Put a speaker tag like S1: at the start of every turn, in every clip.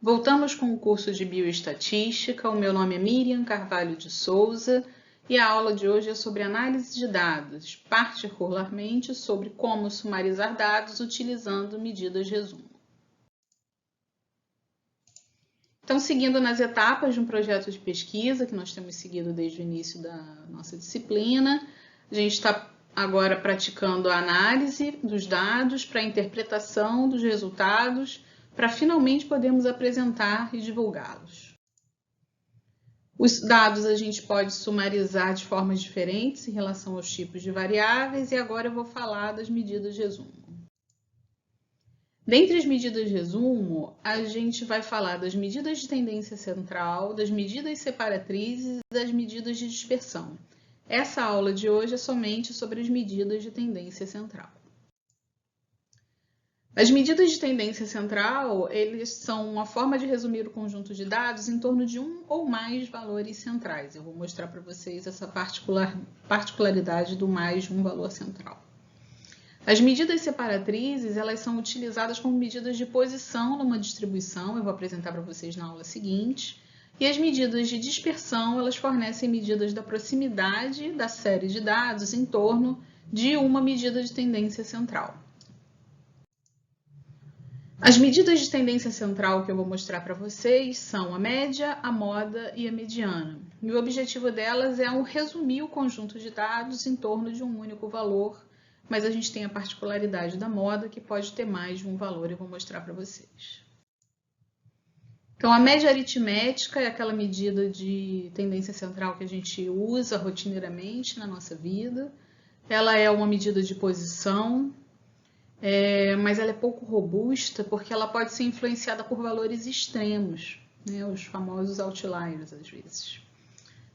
S1: Voltamos com o curso de Bioestatística. O meu nome é Miriam Carvalho de Souza e a aula de hoje é sobre análise de dados, particularmente sobre como sumarizar dados utilizando medidas resumo. Então, seguindo nas etapas de um projeto de pesquisa que nós temos seguido desde o início da nossa disciplina, a gente está agora praticando a análise dos dados para a interpretação dos resultados, para finalmente podermos apresentar e divulgá-los. Os dados a gente pode sumarizar de formas diferentes em relação aos tipos de variáveis e agora eu vou falar das medidas de resumo. Dentre as medidas de resumo, a gente vai falar das medidas de tendência central, das medidas separatrizes e das medidas de dispersão. Essa aula de hoje é somente sobre as medidas de tendência central. As medidas de tendência central, eles são uma forma de resumir o conjunto de dados em torno de um ou mais valores centrais. Eu vou mostrar para vocês essa particularidade do mais de um valor central. As medidas separatrizes, elas são utilizadas como medidas de posição numa distribuição, eu vou apresentar para vocês na aula seguinte. E as medidas de dispersão, elas fornecem medidas da proximidade da série de dados em torno de uma medida de tendência central. As medidas de tendência central que eu vou mostrar para vocês são a média, a moda e a mediana. E o objetivo delas é resumir o conjunto de dados em torno de um único valor, mas a gente tem a particularidade da moda que pode ter mais de um valor, eu vou mostrar para vocês. Então, a média aritmética é aquela medida de tendência central que a gente usa rotineiramente na nossa vida. Ela é uma medida de posição, mas ela é pouco robusta porque ela pode ser influenciada por valores extremos, né? Os famosos outliers, às vezes.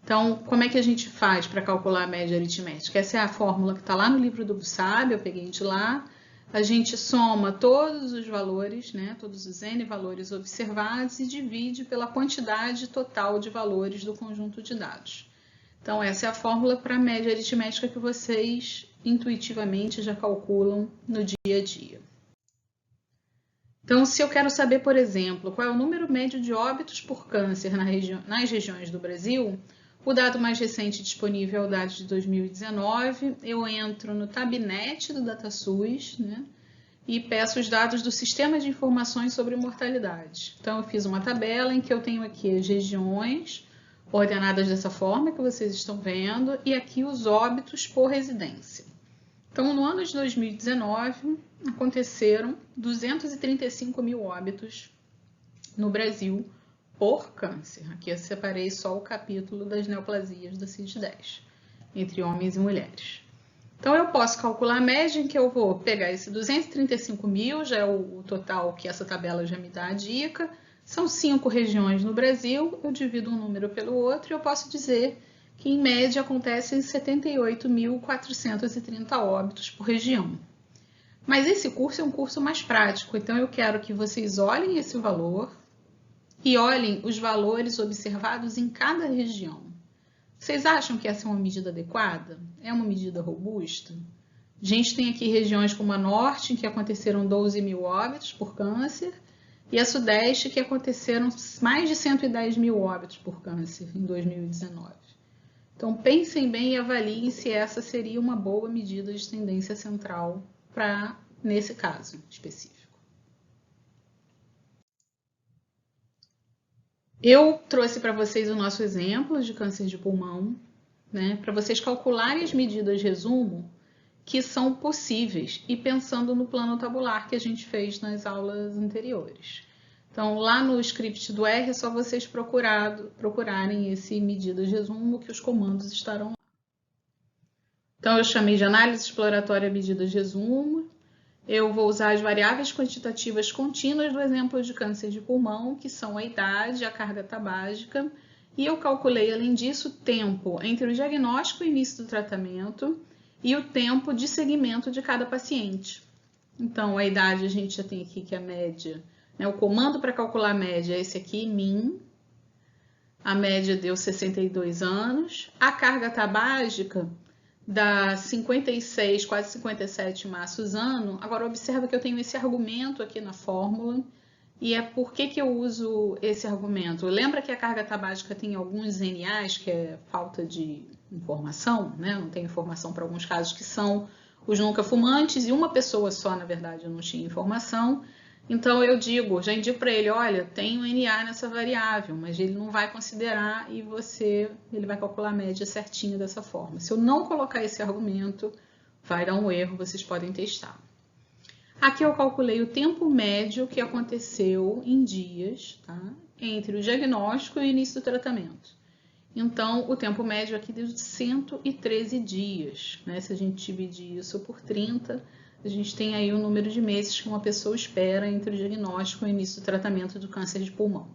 S1: Então, como é que a gente faz para calcular a média aritmética? Essa é a fórmula que está lá no livro do Bussab, eu peguei de lá. A gente soma todos os valores, né, todos os N valores observados e divide pela quantidade total de valores do conjunto de dados. Então, essa é a fórmula para a média aritmética que vocês intuitivamente já calculam no dia a dia. Então, se eu quero saber, por exemplo, qual é o número médio de óbitos por câncer nas regiões do Brasil, o dado mais recente disponível é o dado de 2019. Eu entro no Tabnet do DataSUS, né, e peço os dados do Sistema de Informações sobre Mortalidade. Então, eu fiz uma tabela em que eu tenho aqui as regiões ordenadas dessa forma que vocês estão vendo e aqui os óbitos por residência. Então, no ano de 2019, aconteceram 235 mil óbitos no Brasil por câncer. Aqui eu separei só o capítulo das neoplasias da CID-10, entre homens e mulheres. Então, eu posso calcular a média em que eu vou pegar esse 235 mil, já é o total que essa tabela já me dá a dica. São 5 regiões no Brasil, eu divido um número pelo outro e eu posso dizer que, em média, acontecem 78.430 óbitos por região. Mas esse curso é um curso mais prático, então eu quero que vocês olhem esse valor e olhem os valores observados em cada região. Vocês acham que essa é uma medida adequada? É uma medida robusta? A gente tem aqui regiões como a Norte, em que aconteceram 12 mil óbitos por câncer, e a Sudeste, que aconteceram mais de 110 mil óbitos por câncer em 2019. Então, pensem bem e avaliem se essa seria uma boa medida de tendência central para nesse caso específico. Eu trouxe para vocês o nosso exemplo de câncer de pulmão, né, para vocês calcularem as medidas de resumo que são possíveis e pensando no plano tabular que a gente fez nas aulas anteriores. Então, lá no script do R é só vocês procurarem esse medidas de resumo que os comandos estarão lá. Então, eu chamei de análise exploratória medidas de resumo. Eu vou usar as variáveis quantitativas contínuas do exemplo de câncer de pulmão, que são a idade, a carga tabágica, e eu calculei, além disso, o tempo entre o diagnóstico e o início do tratamento e o tempo de seguimento de cada paciente. Então, a idade a gente já tem aqui que é a média, né? O comando para calcular a média é esse aqui, min. A média deu 62 anos. A carga tabágica dá 56, quase 57 maços ano. Agora, observa que eu tenho esse argumento aqui na fórmula, E é por que eu uso esse argumento. Lembra que a carga tabágica tem alguns NAs, que é falta de informação, né? Não tem informação para alguns casos que são os nunca fumantes, e uma pessoa só, na verdade, não tinha informação. Então eu já indico para ele, olha, tem um NA nessa variável, mas ele não vai considerar e ele vai calcular a média certinho dessa forma. Se eu não colocar esse argumento, vai dar um erro, vocês podem testar. Aqui eu calculei o tempo médio que aconteceu em dias, tá? Entre o diagnóstico e o início do tratamento. Então, o tempo médio aqui deu 113 dias, né? Se a gente dividir isso por 30, a gente tem aí o número de meses que uma pessoa espera entre o diagnóstico e o início do tratamento do câncer de pulmão.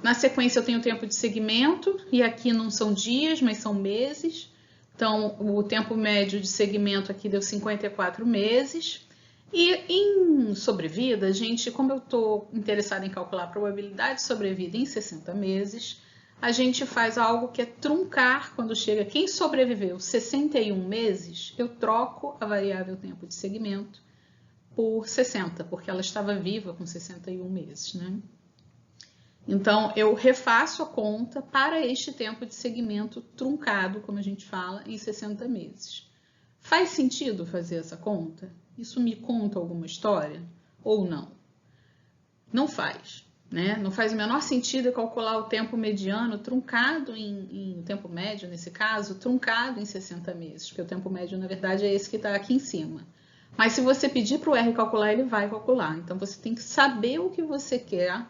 S1: Na sequência, eu tenho o tempo de segmento, e aqui não são dias, mas são meses. Então, o tempo médio de segmento aqui deu 54 meses. E em sobrevida, gente, como eu estou interessada em calcular a probabilidade de sobrevida em 60 meses, a gente faz algo que é truncar quando chega quem sobreviveu 61 meses, eu troco a variável tempo de segmento por 60, porque ela estava viva com 61 meses, né? Então, eu refaço a conta para este tempo de segmento truncado, como a gente fala, em 60 meses. Faz sentido fazer essa conta? Isso me conta alguma história ou não? Não faz, né? Não faz o menor sentido eu calcular o tempo mediano truncado em tempo médio, nesse caso, truncado em 60 meses, porque o tempo médio, na verdade, é esse que está aqui em cima. Mas se você pedir para o R calcular, ele vai calcular. Então, você tem que saber o que você quer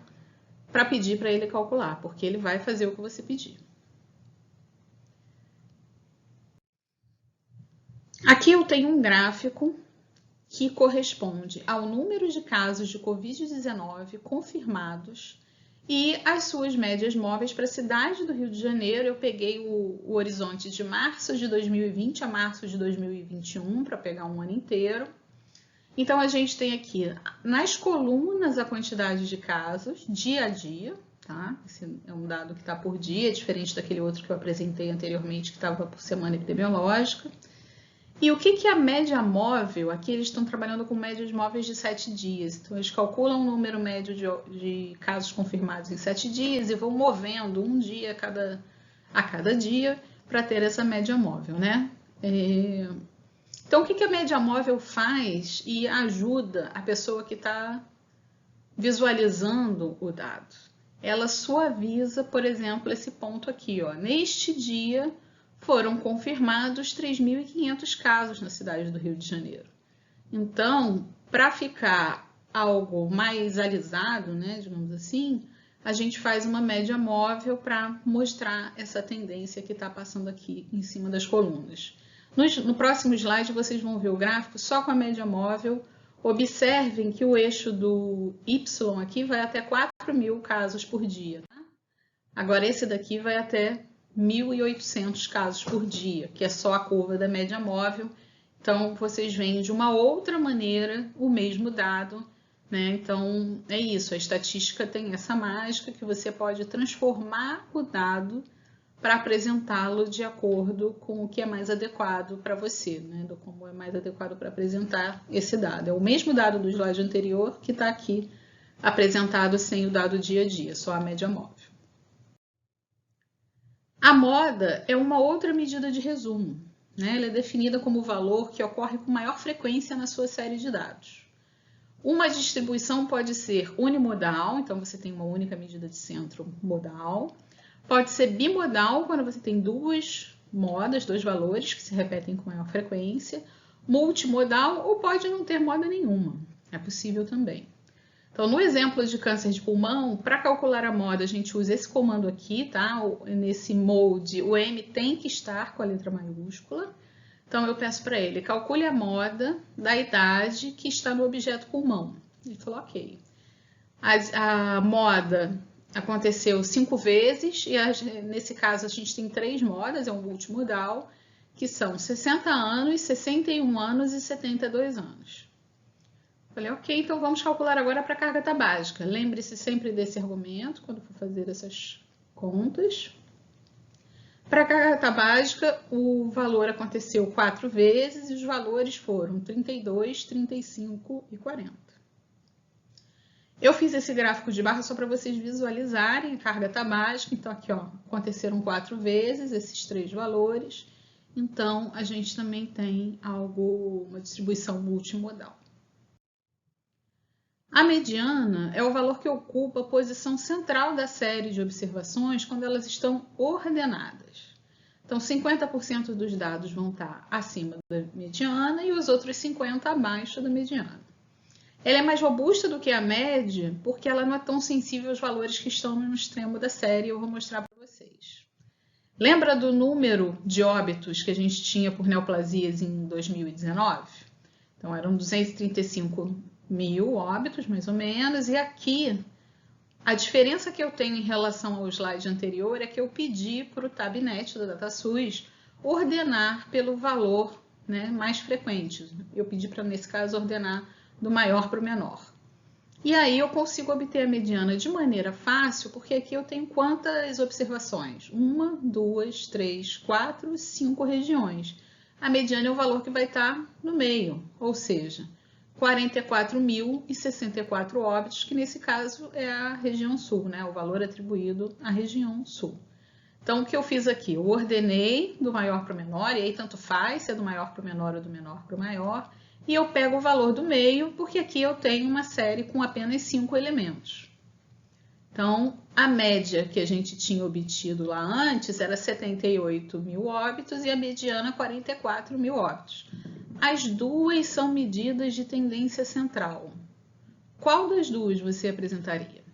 S1: para pedir para ele calcular, porque ele vai fazer o que você pedir. Aqui eu tenho um gráfico que corresponde ao número de casos de Covid-19 confirmados e as suas médias móveis para a cidade do Rio de Janeiro. Eu peguei o horizonte de março de 2020 a março de 2021 para pegar um ano inteiro. Então, a gente tem aqui nas colunas a quantidade de casos dia a dia, tá? Esse é um dado que está por dia, diferente daquele outro que eu apresentei anteriormente, que estava por semana epidemiológica. E o que é a média móvel? Aqui eles estão trabalhando com médias móveis de 7 dias. Então, eles calculam o número médio de casos confirmados em 7 dias e vão movendo um dia a cada dia para ter essa média móvel, né? Então, o que a média móvel faz e ajuda a pessoa que está visualizando o dado? Ela suaviza, por exemplo, esse ponto aqui, ó. Neste dia, foram confirmados 3.500 casos na cidade do Rio de Janeiro. Então, para ficar algo mais alisado, né, digamos assim, a gente faz uma média móvel para mostrar essa tendência que está passando aqui em cima das colunas. No próximo slide, vocês vão ver o gráfico só com a média móvel. Observem que o eixo do Y aqui vai até 4.000 casos por dia. Tá? Agora, esse daqui vai até 1.800 casos por dia, que é só a curva da média móvel. Então, vocês veem de uma outra maneira o mesmo dado, né? Então, é isso. A estatística tem essa mágica que você pode transformar o dado para apresentá-lo de acordo com o que é mais adequado para você, né? Do como é mais adequado para apresentar esse dado. É o mesmo dado do slide anterior que está aqui apresentado sem o dado dia a dia, só a média móvel. A moda é uma outra medida de resumo, né? Ela é definida como o valor que ocorre com maior frequência na sua série de dados. Uma distribuição pode ser unimodal, então você tem uma única medida de centro modal. Pode ser bimodal, quando você tem duas modas, dois valores que se repetem com maior frequência. Multimodal, ou pode não ter moda nenhuma. É possível também. Então, no exemplo de câncer de pulmão, para calcular a moda, a gente usa esse comando aqui, tá? Nesse mode, o M tem que estar com a letra maiúscula. Então, eu peço para ele, calcule a moda da idade que está no objeto pulmão. Ele falou, ok. A moda aconteceu 5 vezes, e nesse caso a gente tem 3 modas, é um multimodal, que são 60 anos, 61 anos e 72 anos. Falei, ok, então vamos calcular agora para a carga tabágica. Lembre-se sempre desse argumento quando for fazer essas contas. Para a carga tabágica, o valor aconteceu 4 vezes e os valores foram 32, 35 e 40. Eu fiz esse gráfico de barra só para vocês visualizarem a carga tabágica. Então, aqui, ó, aconteceram 4 vezes esses 3 valores. Então, a gente também tem uma distribuição multimodal. A mediana é o valor que ocupa a posição central da série de observações quando elas estão ordenadas. Então, 50% dos dados vão estar acima da mediana e os outros 50% abaixo da mediana. Ela é mais robusta do que a média porque ela não é tão sensível aos valores que estão no extremo da série. Eu vou mostrar para vocês. Lembra do número de óbitos que a gente tinha por neoplasias em 2019? Então, eram 235 mil óbitos, mais ou menos, e aqui a diferença que eu tenho em relação ao slide anterior é que eu pedi para o Tabnet da DataSUS ordenar pelo valor, né, mais frequente. Eu pedi para, nesse caso, ordenar do maior para o menor. E aí eu consigo obter a mediana de maneira fácil, porque aqui eu tenho quantas observações? 1, 2, 3, 4, 5 regiões. A mediana é o valor que vai estar no meio, ou seja, 44.064 óbitos, que nesse caso é a região sul, né? O valor atribuído à região sul. Então, o que eu fiz aqui? Eu ordenei do maior para o menor, e aí tanto faz se é do maior para o menor ou do menor para o maior, e eu pego o valor do meio, porque aqui eu tenho uma série com apenas 5 elementos. Então, a média que a gente tinha obtido lá antes era 78 mil óbitos e a mediana 44 mil óbitos. As duas são medidas de tendência central. Qual das duas você apresentaria?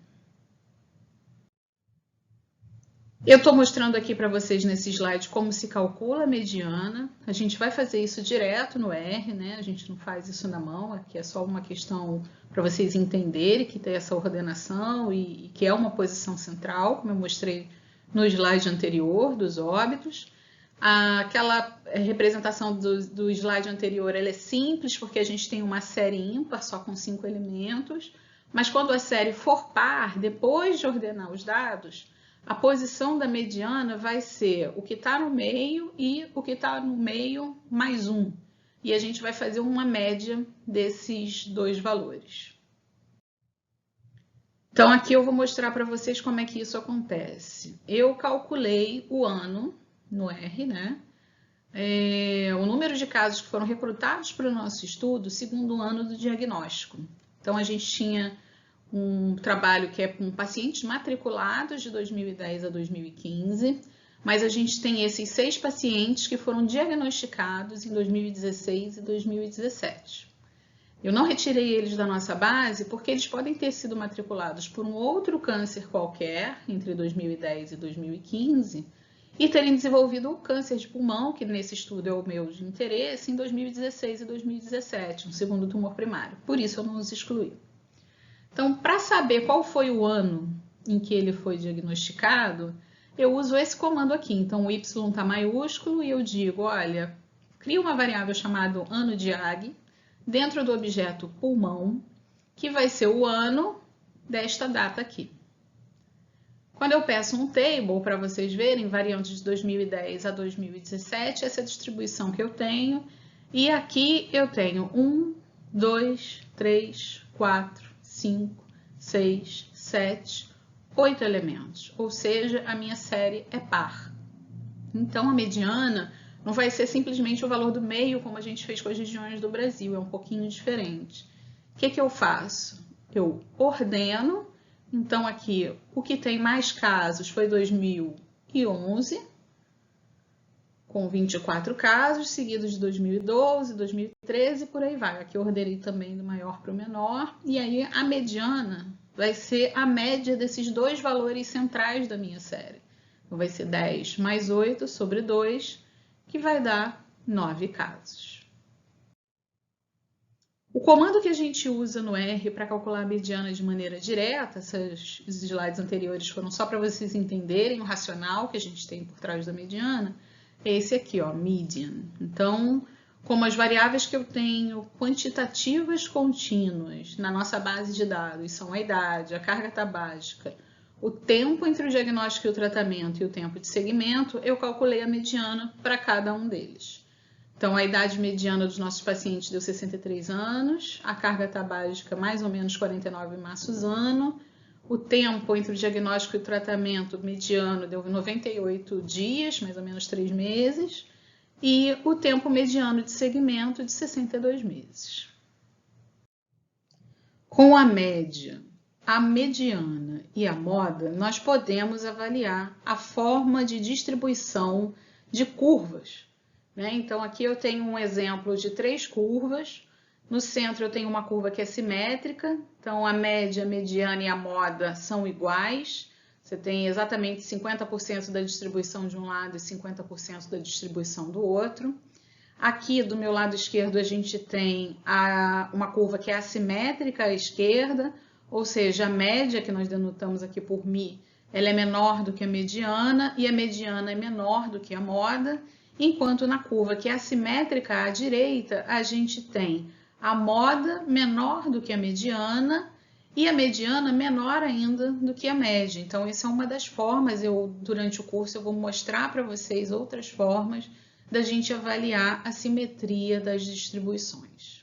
S1: Eu estou mostrando aqui para vocês nesse slide como se calcula a mediana. A gente vai fazer isso direto no R, né? A gente não faz isso na mão, aqui é só uma questão para vocês entenderem que tem essa ordenação e que é uma posição central, como eu mostrei no slide anterior dos óbitos. Aquela representação do slide anterior ela é simples, porque a gente tem uma série ímpar, só com 5 elementos, mas quando a série for par, depois de ordenar os dados, a posição da mediana vai ser o que está no meio e o que está no meio mais 1. E a gente vai fazer uma média desses dois valores. Então, aqui eu vou mostrar para vocês como é que isso acontece. Eu calculei o ano no R, né? O número de casos que foram recrutados para o nosso estudo segundo o ano do diagnóstico. Então, a gente tinha um trabalho que é com pacientes matriculados de 2010 a 2015, mas a gente tem esses 6 pacientes que foram diagnosticados em 2016 e 2017. Eu não retirei eles da nossa base porque eles podem ter sido matriculados por um outro câncer qualquer entre 2010 e 2015 e terem desenvolvido o câncer de pulmão, que nesse estudo é o meu de interesse, em 2016 e 2017, um segundo tumor primário. Por isso eu não os excluí. Então, para saber qual foi o ano em que ele foi diagnosticado, eu uso esse comando aqui. Então, o Y está maiúsculo e eu digo, olha, cria uma variável chamada ano diag dentro do objeto pulmão, que vai ser o ano desta data aqui. Quando eu peço um table, para vocês verem, variando de 2010 a 2017, essa é a distribuição que eu tenho. E aqui eu tenho 1, 2, 3, 4, 5, 6, 7, 8 elementos, ou seja, a minha série é par. Então, a mediana não vai ser simplesmente o valor do meio, como a gente fez com as regiões do Brasil, é um pouquinho diferente. O que eu faço? Eu ordeno, então aqui o que tem mais casos foi 2011, com 24 casos, seguidos de 2012, 2013 e por aí vai. Aqui eu ordenei também do maior para o menor. E aí a mediana vai ser a média desses dois valores centrais da minha série. Então vai ser 10 mais 8 sobre 2, que vai dar 9 casos. O comando que a gente usa no R para calcular a mediana de maneira direta, esses slides anteriores foram só para vocês entenderem o racional que a gente tem por trás da mediana, é esse aqui, ó, median. Então, como as variáveis que eu tenho quantitativas contínuas na nossa base de dados são a idade, a carga tabágica, o tempo entre o diagnóstico e o tratamento e o tempo de segmento, eu calculei a mediana para cada um deles. Então, a idade mediana dos nossos pacientes deu 63 anos, a carga tabágica mais ou menos 49 maços ano, o tempo entre o diagnóstico e o tratamento mediano deu 98 dias, mais ou menos 3 meses, e o tempo mediano de segmento de 62 meses. Com a média, a mediana e a moda, nós podemos avaliar a forma de distribuição de curvas. Então, aqui eu tenho um exemplo de 3 curvas. No centro eu tenho uma curva que é simétrica, então a média, a mediana e a moda são iguais. Você tem exatamente 50% da distribuição de um lado e 50% da distribuição do outro. Aqui do meu lado esquerdo a gente tem uma curva que é assimétrica à esquerda, ou seja, a média que nós denotamos aqui por μ, ela é menor do que a mediana e a mediana é menor do que a moda, enquanto na curva que é assimétrica à direita a gente tem a moda menor do que a mediana e a mediana menor ainda do que a média. Então, essa é uma das formas, durante o curso eu vou mostrar para vocês outras formas da gente avaliar a simetria das distribuições.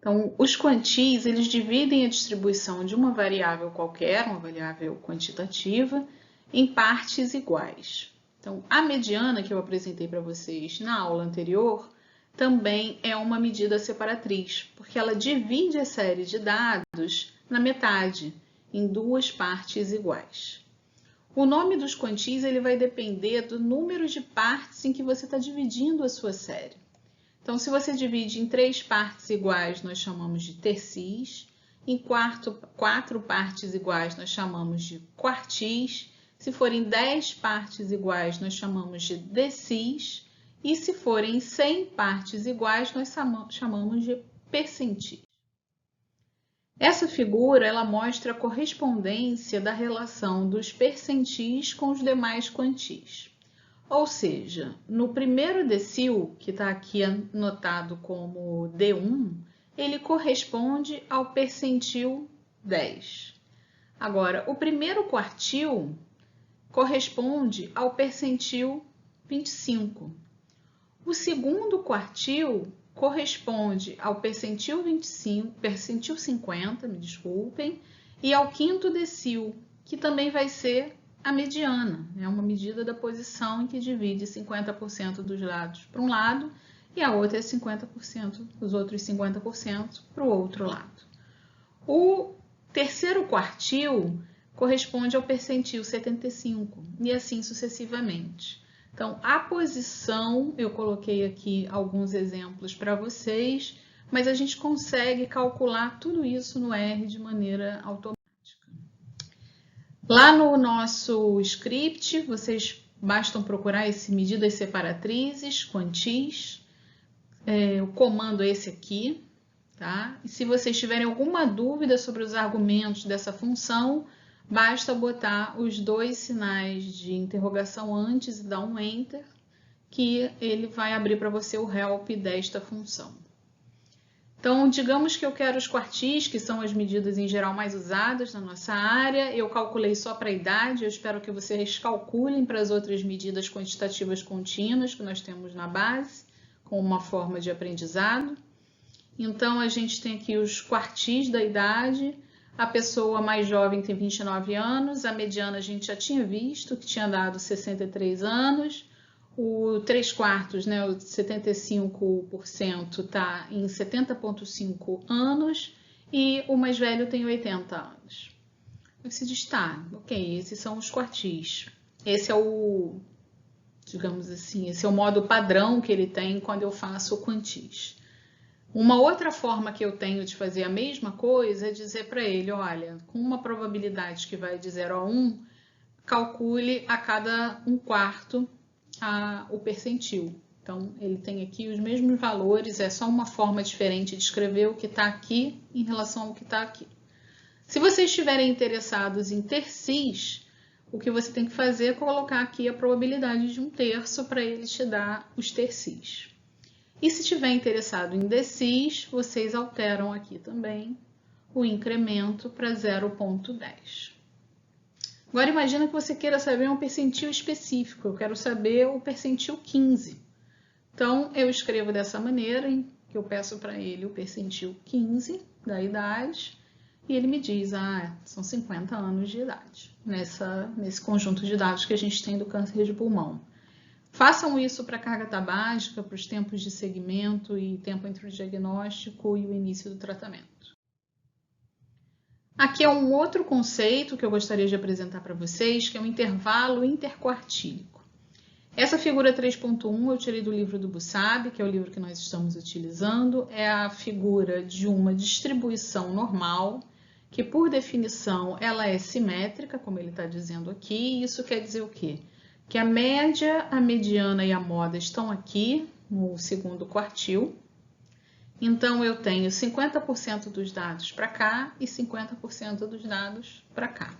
S1: Então, os quantis, eles dividem a distribuição de uma variável qualquer, uma variável quantitativa, em partes iguais. Então, a mediana que eu apresentei para vocês na aula anterior também é uma medida separatriz, porque ela divide a série de dados na metade, em 2 partes iguais. O nome dos quantis ele vai depender do número de partes em que você está dividindo a sua série. Então, se você divide em 3 partes iguais, nós chamamos de tercis. Em 4 partes iguais, nós chamamos de quartis. Se forem 10 partes iguais, nós chamamos de decis. E se forem 100 partes iguais, nós chamamos de percentis. Essa figura ela mostra a correspondência da relação dos percentis com os demais quantis. Ou seja, no primeiro decil, que está aqui anotado como D1, ele corresponde ao percentil 10. Agora, o primeiro quartil corresponde ao percentil 25. O segundo quartil corresponde ao percentil 50, me desculpem, e ao quinto decil, que também vai ser a mediana, é uma medida da posição em que divide 50% dos lados para um lado e a outra é 50%, os outros 50% para o outro lado. O terceiro quartil corresponde ao percentil 75 e assim sucessivamente. Então, a posição, eu coloquei aqui alguns exemplos para vocês, mas a gente consegue calcular tudo isso no R de maneira automática. Lá no nosso script, vocês bastam procurar esse medidas separatrizes, quantis, o comando é esse aqui, tá? E se vocês tiverem alguma dúvida sobre os argumentos dessa função, basta botar os 2 sinais de interrogação antes e dar um Enter, que ele vai abrir para você o help desta função. Então, digamos que eu quero os quartis, que são as medidas em geral mais usadas na nossa área. Eu calculei só para a idade, eu espero que vocês calculem para as outras medidas quantitativas contínuas que nós temos na base, com uma forma de aprendizado. Então, a gente tem aqui os quartis da idade. A pessoa mais jovem tem 29 anos, a mediana a gente já tinha visto, que tinha dado 63 anos. O 3/4, né, o 75% está em 70,5 anos e o mais velho tem 80 anos. Você diz, tá, ok, esses são os quartis. Esse é o, digamos assim, esse é o modo padrão que ele tem quando eu faço o quantis. Uma outra forma que eu tenho de fazer a mesma coisa é dizer para ele, olha, com uma probabilidade que vai de 0 a 1, calcule a cada 1/4 o percentil. Então, ele tem aqui os mesmos valores, é só uma forma diferente de escrever o que está aqui em relação ao que está aqui. Se vocês estiverem interessados em tercis, o que você tem que fazer é colocar aqui a probabilidade de 1/3 para ele te dar os tercis. E se tiver interessado em decis, vocês alteram aqui também o incremento para 0,10. Agora imagina que você queira saber um percentil específico, eu quero saber o percentil 15. Então eu escrevo dessa maneira, que eu peço para ele o percentil 15 da idade, e ele me diz, são 50 anos de idade, nesse conjunto de dados que a gente tem do câncer de pulmão. Façam isso para a carga tabágica, para os tempos de segmento e tempo entre o diagnóstico e o início do tratamento. Aqui é um outro conceito que eu gostaria de apresentar para vocês, que é o intervalo interquartílico. Essa figura 3.1 eu tirei do livro do Bussab, que é o livro que nós estamos utilizando. É a figura de uma distribuição normal, que por definição ela é simétrica, como ele está dizendo aqui. Isso quer dizer o quê? Que a média, a mediana e a moda estão aqui no segundo quartil. Então, eu tenho 50% dos dados para cá e 50% dos dados para cá.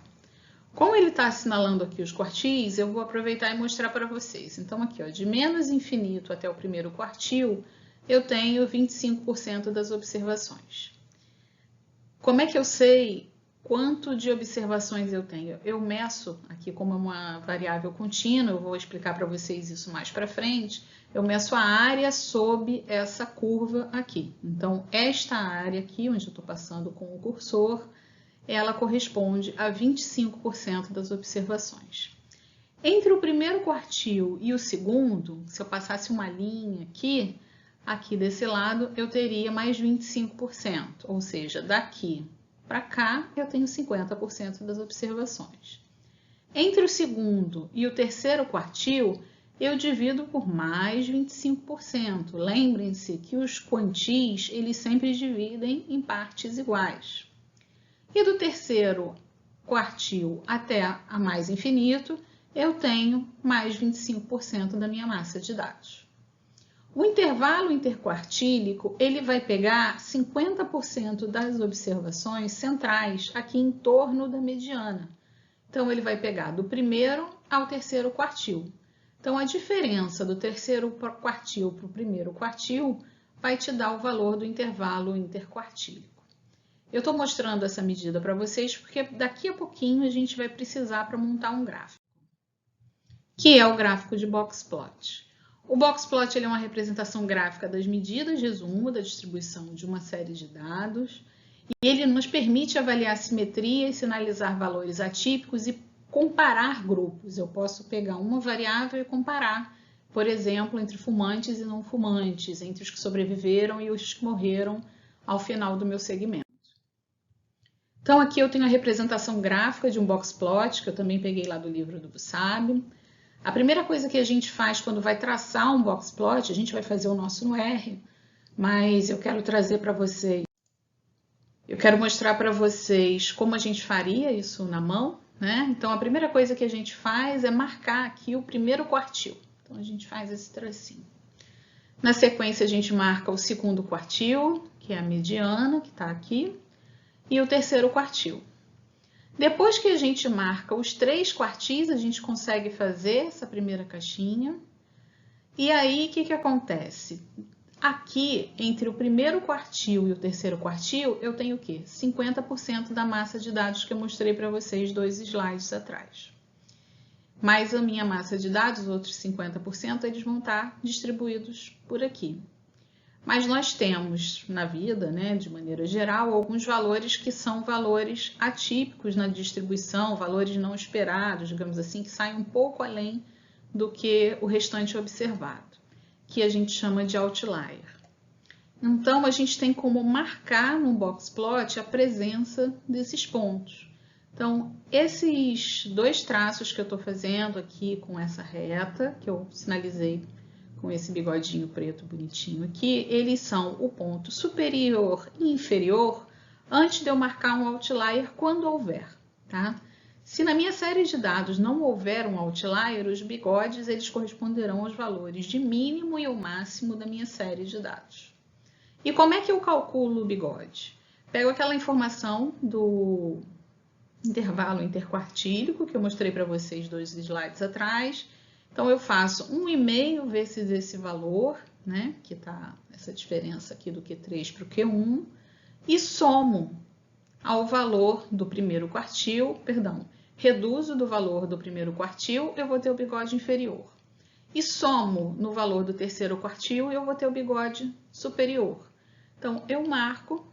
S1: Como ele está assinalando aqui os quartis, eu vou aproveitar e mostrar para vocês. Então, aqui, de menos infinito até o primeiro quartil, eu tenho 25% das observações. Como é que eu sei quanto de observações eu tenho? Eu meço aqui como uma variável contínua, eu vou explicar para vocês isso mais para frente. Eu meço a área sob essa curva aqui. Então, esta área aqui, onde eu estou passando com o cursor, ela corresponde a 25% das observações. Entre o primeiro quartil e o segundo, se eu passasse uma linha aqui desse lado, eu teria mais 25%, ou seja, daqui para cá eu tenho 50% das observações. Entre o segundo e o terceiro quartil, eu divido por mais 25%. Lembrem-se que os quantis, eles sempre dividem em partes iguais. E do terceiro quartil até a mais infinito, eu tenho mais 25% da minha massa de dados. O intervalo interquartílico, ele vai pegar 50% das observações centrais aqui em torno da mediana. Então, ele vai pegar do primeiro ao terceiro quartil. Então, a diferença do terceiro quartil para o primeiro quartil vai te dar o valor do intervalo interquartílico. Eu estou mostrando essa medida para vocês porque daqui a pouquinho a gente vai precisar para montar um gráfico, que é o gráfico de boxplot. O boxplot ele é uma representação gráfica das medidas, resumo da distribuição de uma série de dados, e ele nos permite avaliar a simetria e sinalizar valores atípicos e comparar grupos. Eu posso pegar uma variável e comparar, por exemplo, entre fumantes e não fumantes, entre os que sobreviveram e os que morreram ao final do meu segmento. Então, aqui eu tenho a representação gráfica de um boxplot, que eu também peguei lá do livro do Bussab. A primeira coisa que a gente faz quando vai traçar um boxplot, a gente vai fazer o nosso no R, mas eu quero trazer para vocês, eu quero mostrar para vocês como a gente faria isso na mão, né? Então, a primeira coisa que a gente faz é marcar aqui o primeiro quartil. Então, a gente faz esse tracinho. Na sequência, a gente marca o segundo quartil, que é a mediana, que está aqui, e o terceiro quartil. Depois que a gente marca os 3 quartis, a gente consegue fazer essa primeira caixinha. E aí, o que acontece? Aqui, entre o primeiro quartil e o terceiro quartil, eu tenho o quê? 50% da massa de dados que eu mostrei para vocês 2 slides atrás. Mais a minha massa de dados, os outros 50%, eles vão estar distribuídos por aqui. Mas nós temos na vida, né, de maneira geral, alguns valores que são valores atípicos na distribuição, valores não esperados, digamos assim, que saem um pouco além do que o restante observado, que a gente chama de outlier. Então, a gente tem como marcar no boxplot a presença desses pontos. Então, esses 2 traços que eu estou fazendo aqui com essa reta, que eu sinalizei com esse bigodinho preto bonitinho aqui, eles são o ponto superior e inferior antes de eu marcar um outlier quando houver, tá? Se na minha série de dados não houver um outlier, os bigodes eles corresponderão aos valores de mínimo e o máximo da minha série de dados. E como é que eu calculo o bigode? Pego aquela informação do intervalo interquartílico, que eu mostrei para vocês 2 slides atrás. Então, eu faço 1,5 vezes esse valor, né, que está essa diferença aqui do Q3 para o Q1, e somo ao valor do primeiro quartil, perdão, reduzo do valor do primeiro quartil, eu vou ter o bigode inferior. E somo no valor do terceiro quartil, eu vou ter o bigode superior. Então, eu marco,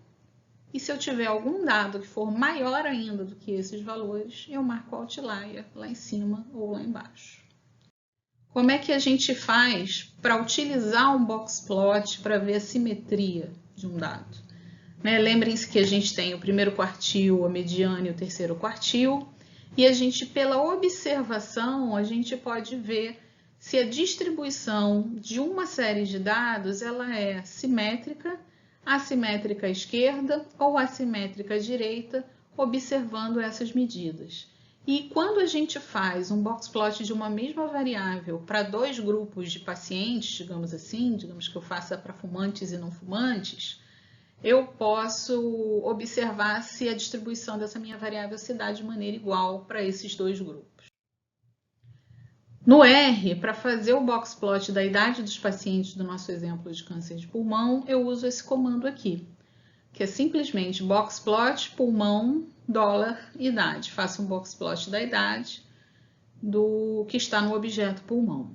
S1: e se eu tiver algum dado que for maior ainda do que esses valores, eu marco o outlier lá em cima ou lá embaixo. Como é que a gente faz para utilizar um box plot para ver a simetria de um dado? Né? Lembrem-se que a gente tem o primeiro quartil, a mediana e o terceiro quartil, e a gente, pela observação, a gente pode ver se a distribuição de uma série de dados ela é simétrica, assimétrica à esquerda ou assimétrica à direita, observando essas medidas. E quando a gente faz um box plot de uma mesma variável para 2 grupos de pacientes, digamos assim, digamos que eu faça para fumantes e não fumantes, eu posso observar se a distribuição dessa minha variável se dá de maneira igual para esses 2 grupos. No R, para fazer o box plot da idade dos pacientes do nosso exemplo de câncer de pulmão, eu uso esse comando aqui, que é simplesmente box plot, pulmão, dólar, idade. Faço um box plot da idade do que está no objeto pulmão.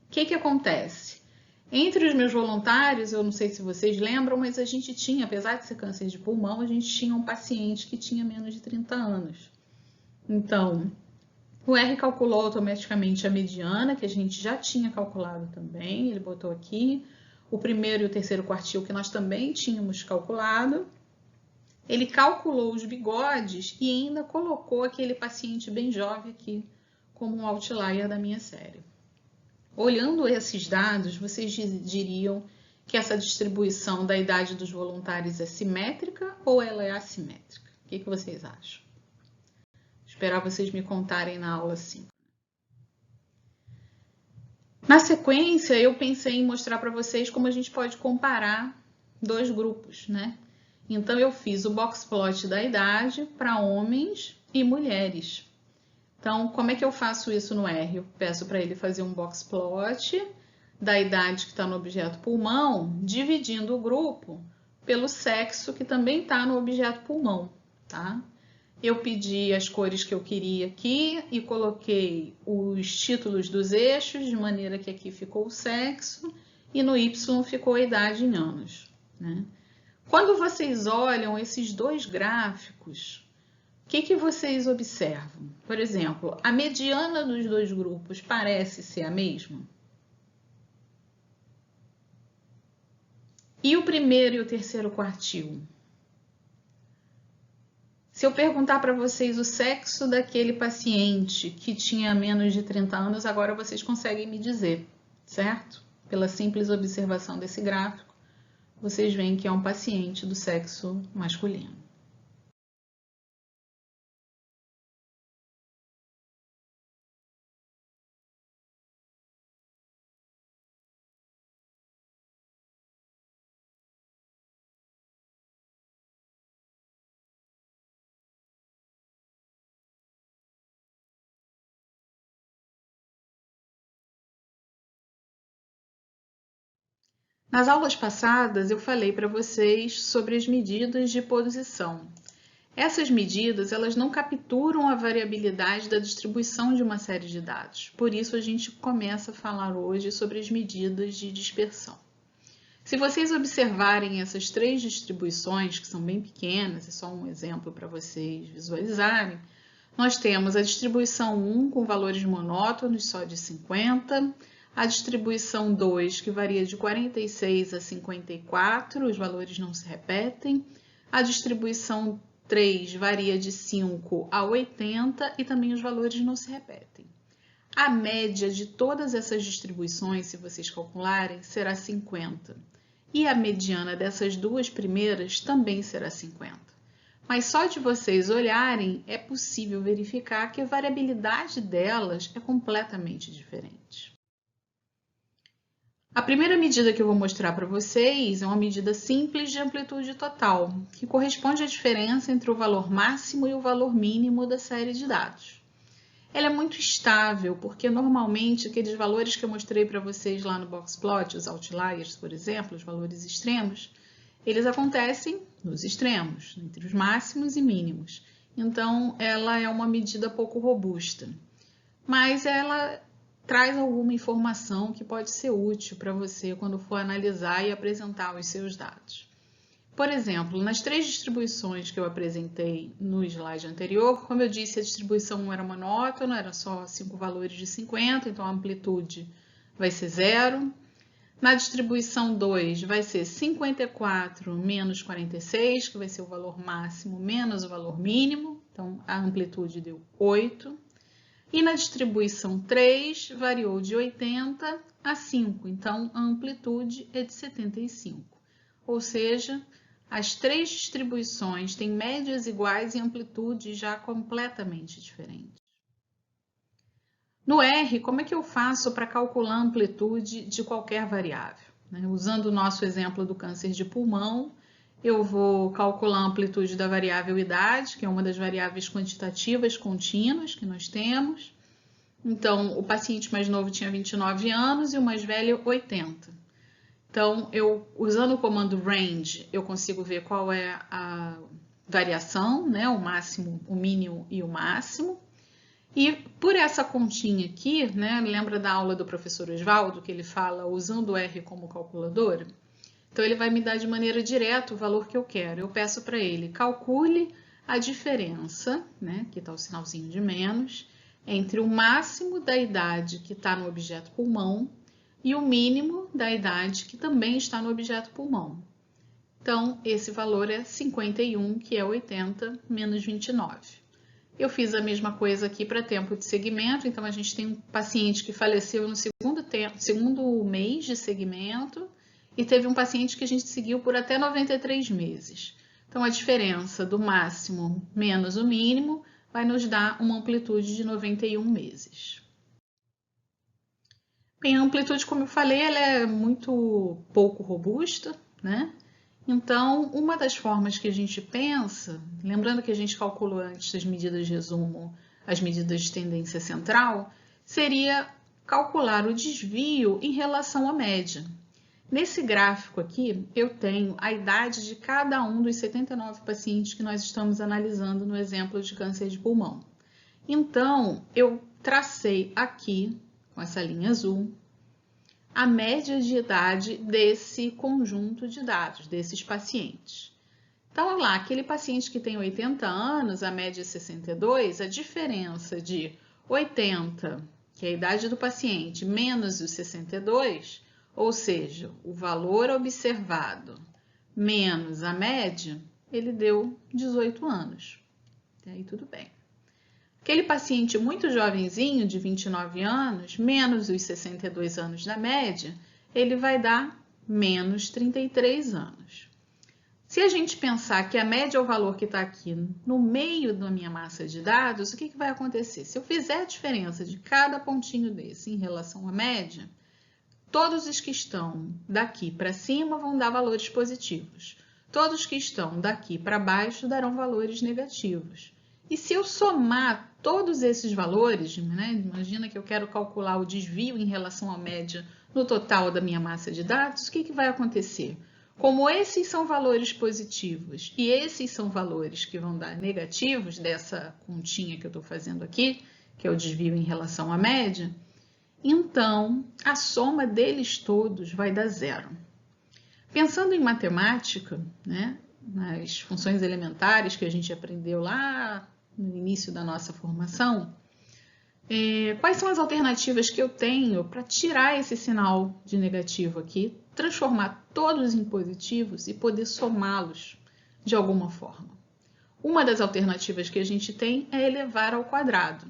S1: O que acontece? Entre os meus voluntários, eu não sei se vocês lembram, mas a gente tinha, apesar de ser câncer de pulmão, a gente tinha um paciente que tinha menos de 30 anos. Então, o R calculou automaticamente a mediana, que a gente já tinha calculado também, ele botou aqui. O primeiro e o terceiro quartil, que nós também tínhamos calculado. Ele calculou os bigodes e ainda colocou aquele paciente bem jovem aqui como um outlier da minha série. Olhando esses dados, vocês diriam que essa distribuição da idade dos voluntários é simétrica ou ela é assimétrica? O que vocês acham? Vou esperar vocês me contarem na aula 5. Na sequência, eu pensei em mostrar para vocês como a gente pode comparar 2 grupos, né? Então, eu fiz o box plot da idade para homens e mulheres. Então, como é que eu faço isso no R? Eu peço para ele fazer um box plot da idade que está no objeto pulmão, dividindo o grupo pelo sexo que também está no objeto pulmão, tá? Eu pedi as cores que eu queria aqui e coloquei os títulos dos eixos, de maneira que aqui ficou o sexo e no Y ficou a idade em anos, né? Quando vocês olham esses 2 gráficos, o que vocês observam? Por exemplo, a mediana dos 2 grupos parece ser a mesma? E o primeiro e o terceiro quartil? Se eu perguntar para vocês o sexo daquele paciente que tinha menos de 30 anos, agora vocês conseguem me dizer, certo? Pela simples observação desse gráfico, vocês veem que é um paciente do sexo masculino. Nas aulas passadas, eu falei para vocês sobre as medidas de posição. Essas medidas, elas não capturam a variabilidade da distribuição de uma série de dados. Por isso, a gente começa a falar hoje sobre as medidas de dispersão. Se vocês observarem essas 3 distribuições, que são bem pequenas, é só um exemplo para vocês visualizarem, nós temos a distribuição 1 com valores monótonos só de 50, a distribuição 2 que varia de 46 a 54, os valores não se repetem, a distribuição 3 varia de 5 a 80 e também os valores não se repetem. A média de todas essas distribuições, se vocês calcularem, será 50. E a mediana dessas 2 primeiras também será 50. Mas só de vocês olharem é possível verificar que a variabilidade delas é completamente diferente. A primeira medida que eu vou mostrar para vocês é uma medida simples de amplitude total, que corresponde à diferença entre o valor máximo e o valor mínimo da série de dados. Ela é muito estável, porque normalmente aqueles valores que eu mostrei para vocês lá no boxplot, os outliers, por exemplo, os valores extremos, eles acontecem nos extremos, entre os máximos e mínimos. Então, ela é uma medida pouco robusta, mas ela traz alguma informação que pode ser útil para você quando for analisar e apresentar os seus dados. Por exemplo, nas 3 distribuições que eu apresentei no slide anterior, como eu disse, a distribuição 1 era monótona, era só 5 valores de 50, então a amplitude vai ser 0. Na distribuição 2 vai ser 54 menos 46, que vai ser o valor máximo menos o valor mínimo, então a amplitude deu 8. E na distribuição 3, variou de 80 a 5, então a amplitude é de 75. Ou seja, as 3 distribuições têm médias iguais e amplitudes já completamente diferentes. No R, como é que eu faço para calcular a amplitude de qualquer variável? Usando o nosso exemplo do câncer de pulmão, eu vou calcular a amplitude da variável idade, que é uma das variáveis quantitativas contínuas que nós temos. Então, o paciente mais novo tinha 29 anos e o mais velho 80. Então, usando o comando range, eu consigo ver qual é a variação, né? O máximo, o mínimo e o máximo. E por essa continha aqui, né? Lembra da aula do professor Oswaldo, que ele fala usando o R como calculadora? Então, ele vai me dar de maneira direta o valor que eu quero. Eu peço para ele, calcule a diferença, né? Aqui está o sinalzinho de menos, entre o máximo da idade que está no objeto pulmão e o mínimo da idade que também está no objeto pulmão. Então, esse valor é 51, que é 80 menos 29. Eu fiz a mesma coisa aqui para tempo de segmento, então a gente tem um paciente que faleceu no segundo mês de segmento e teve um paciente que a gente seguiu por até 93 meses. Então, a diferença do máximo menos o mínimo vai nos dar uma amplitude de 91 meses. Bem, a amplitude, como eu falei, ela é muito pouco robusta, né? Então, uma das formas que a gente pensa, lembrando que a gente calculou antes das medidas de resumo, as medidas de tendência central, seria calcular o desvio em relação à média. Nesse gráfico aqui, eu tenho a idade de cada um dos 79 pacientes que nós estamos analisando no exemplo de câncer de pulmão. Então, eu tracei aqui, com essa linha azul, a média de idade desse conjunto de dados, desses pacientes. Então, olha lá, aquele paciente que tem 80 anos, a média é 62, a diferença de 80, que é a idade do paciente, menos os 62, ou seja, o valor observado menos a média, ele deu 18 anos. E aí tudo bem. Aquele paciente muito jovenzinho, de 29 anos, menos os 62 anos da média, ele vai dar menos 33 anos. Se a gente pensar que a média é o valor que está aqui no meio da minha massa de dados, o que vai acontecer? Se eu fizer a diferença de cada pontinho desse em relação à média, todos os que estão daqui para cima vão dar valores positivos. Todos que estão daqui para baixo darão valores negativos. E se eu somar todos esses valores, né, imagina que eu quero calcular o desvio em relação à média no total da minha massa de dados, o que vai acontecer? Como esses são valores positivos e esses são valores que vão dar negativos dessa continha que eu estou fazendo aqui, que é o desvio em relação à média, então a soma deles todos vai dar zero. Pensando em matemática, né, nas funções elementares que a gente aprendeu lá no início da nossa formação, quais são as alternativas que eu tenho para tirar esse sinal de negativo aqui, transformar todos em positivos e poder somá-los de alguma forma? Uma das alternativas que a gente tem é elevar ao quadrado.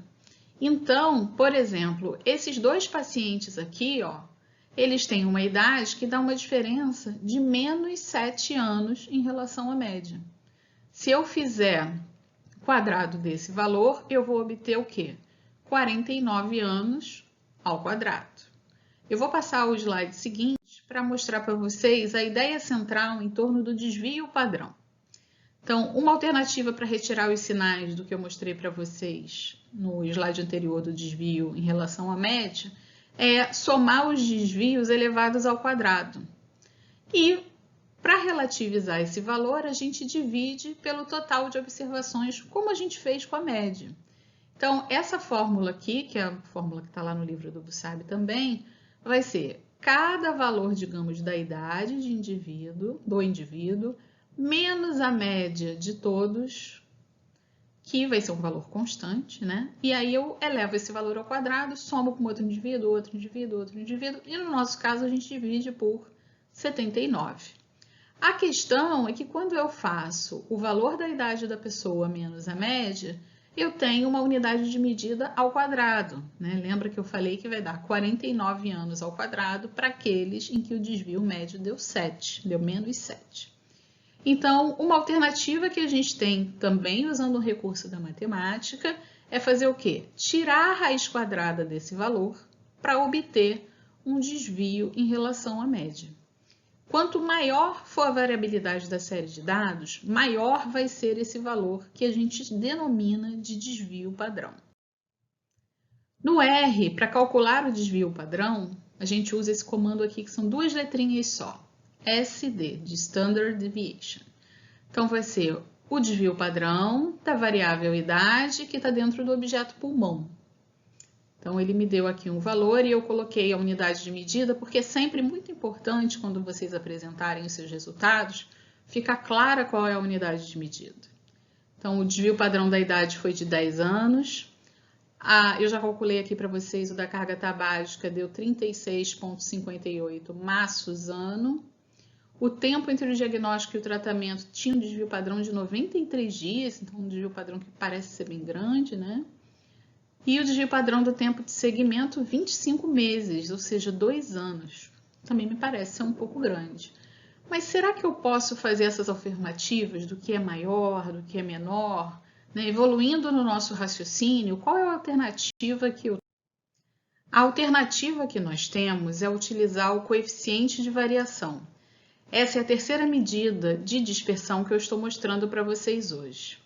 S1: Então, por exemplo, esses dois pacientes aqui, ó, eles têm uma idade que dá uma diferença de menos 7 anos em relação à média. Se eu fizer o quadrado desse valor, eu vou obter o quê? 49 anos ao quadrado. Eu vou passar o slide seguinte para mostrar para vocês a ideia central em torno do desvio padrão. Então, uma alternativa para retirar os sinais do que eu mostrei para vocês no slide anterior do desvio em relação à média é somar os desvios elevados ao quadrado. E, para relativizar esse valor, a gente divide pelo total de observações, como a gente fez com a média. Então, essa fórmula aqui, que é a fórmula que está lá no livro do Bussab também, vai ser cada valor, digamos, da idade do indivíduo, menos a média de todos, que vai ser um valor constante, né? E aí eu elevo esse valor ao quadrado, somo com outro indivíduo, outro indivíduo, outro indivíduo, e no nosso caso a gente divide por 79. A questão é que quando eu faço o valor da idade da pessoa menos a média, eu tenho uma unidade de medida ao quadrado, né? Lembra que eu falei que vai dar 49 anos ao quadrado para aqueles em que o desvio médio deu 7, deu menos 7. Então, uma alternativa que a gente tem também usando o recurso da matemática é fazer o quê? Tirar a raiz quadrada desse valor para obter um desvio em relação à média. Quanto maior for a variabilidade da série de dados, maior vai ser esse valor que a gente denomina de desvio padrão. No R, para calcular o desvio padrão, a gente usa esse comando aqui que são duas letrinhas só. SD, de Standard Deviation. Então, vai ser o desvio padrão da variável idade que está dentro do objeto pulmão. Então, ele me deu aqui um valor e eu coloquei a unidade de medida, porque é sempre muito importante, quando vocês apresentarem os seus resultados, ficar clara qual é a unidade de medida. Então, o desvio padrão da idade foi de 10 anos. Eu já calculei aqui para vocês, o da carga tabágica deu 36,58 maços ano. O tempo entre o diagnóstico e o tratamento tinha um desvio padrão de 93 dias, então um desvio padrão que parece ser bem grande, né? E o desvio padrão do tempo de segmento, 25 meses, ou seja, 2 anos. Também me parece ser um pouco grande. Mas será que eu posso fazer essas afirmativas do que é maior, do que é menor? Né? Evoluindo no nosso raciocínio, qual é a alternativa que eu... A alternativa que nós temos é utilizar o coeficiente de variação. Essa é a terceira medida de dispersão que eu estou mostrando para vocês hoje.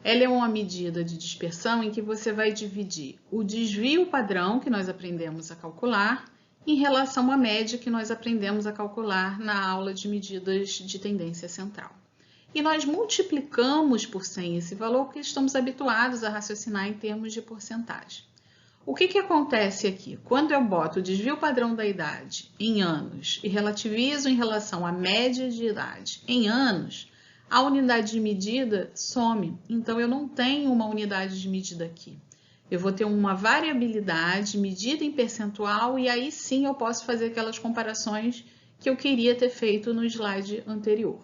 S1: Ela é uma medida de dispersão em que você vai dividir o desvio padrão que nós aprendemos a calcular em relação à média que nós aprendemos a calcular na aula de medidas de tendência central. E nós multiplicamos por 100 esse valor porque estamos habituados a raciocinar em termos de porcentagem. O que acontece aqui? Quando eu boto o desvio padrão da idade em anos e relativizo em relação à média de idade em anos, a unidade de medida some. Então, eu não tenho uma unidade de medida aqui. Eu vou ter uma variabilidade medida em percentual e aí sim eu posso fazer aquelas comparações que eu queria ter feito no slide anterior.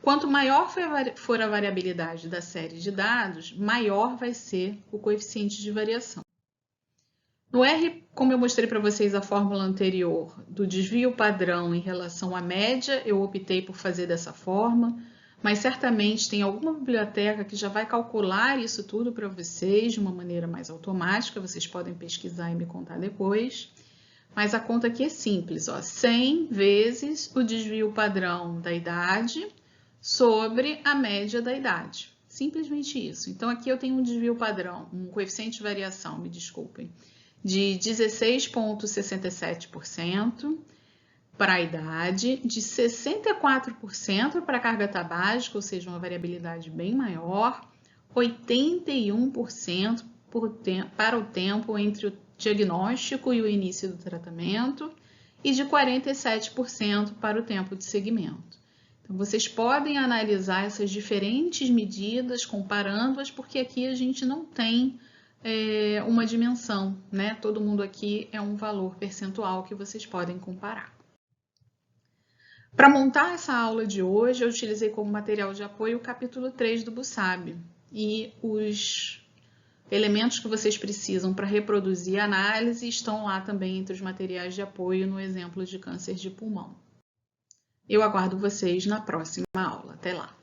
S1: Quanto maior for a variabilidade da série de dados, maior vai ser o coeficiente de variação. No R, como eu mostrei para vocês a fórmula anterior do desvio padrão em relação à média, eu optei por fazer dessa forma, mas certamente tem alguma biblioteca que já vai calcular isso tudo para vocês de uma maneira mais automática, vocês podem pesquisar e me contar depois. Mas a conta aqui é simples, ó, 100 vezes o desvio padrão da idade sobre a média da idade. Simplesmente isso. Então, aqui eu tenho um desvio padrão, um coeficiente de variação, me desculpem, de 16,67% para a idade, de 64% para a carga tabágica, ou seja, uma variabilidade bem maior, 81% para o tempo entre o diagnóstico e o início do tratamento e de 47% para o tempo de segmento. Então, vocês podem analisar essas diferentes medidas, comparando-as, porque aqui a gente não tem uma dimensão, né? Todo mundo aqui é um valor percentual que vocês podem comparar. Para montar essa aula de hoje, eu utilizei como material de apoio o capítulo 3 do Bussab e os elementos que vocês precisam para reproduzir a análise estão lá também entre os materiais de apoio no exemplo de câncer de pulmão. Eu aguardo vocês na próxima aula. Até lá!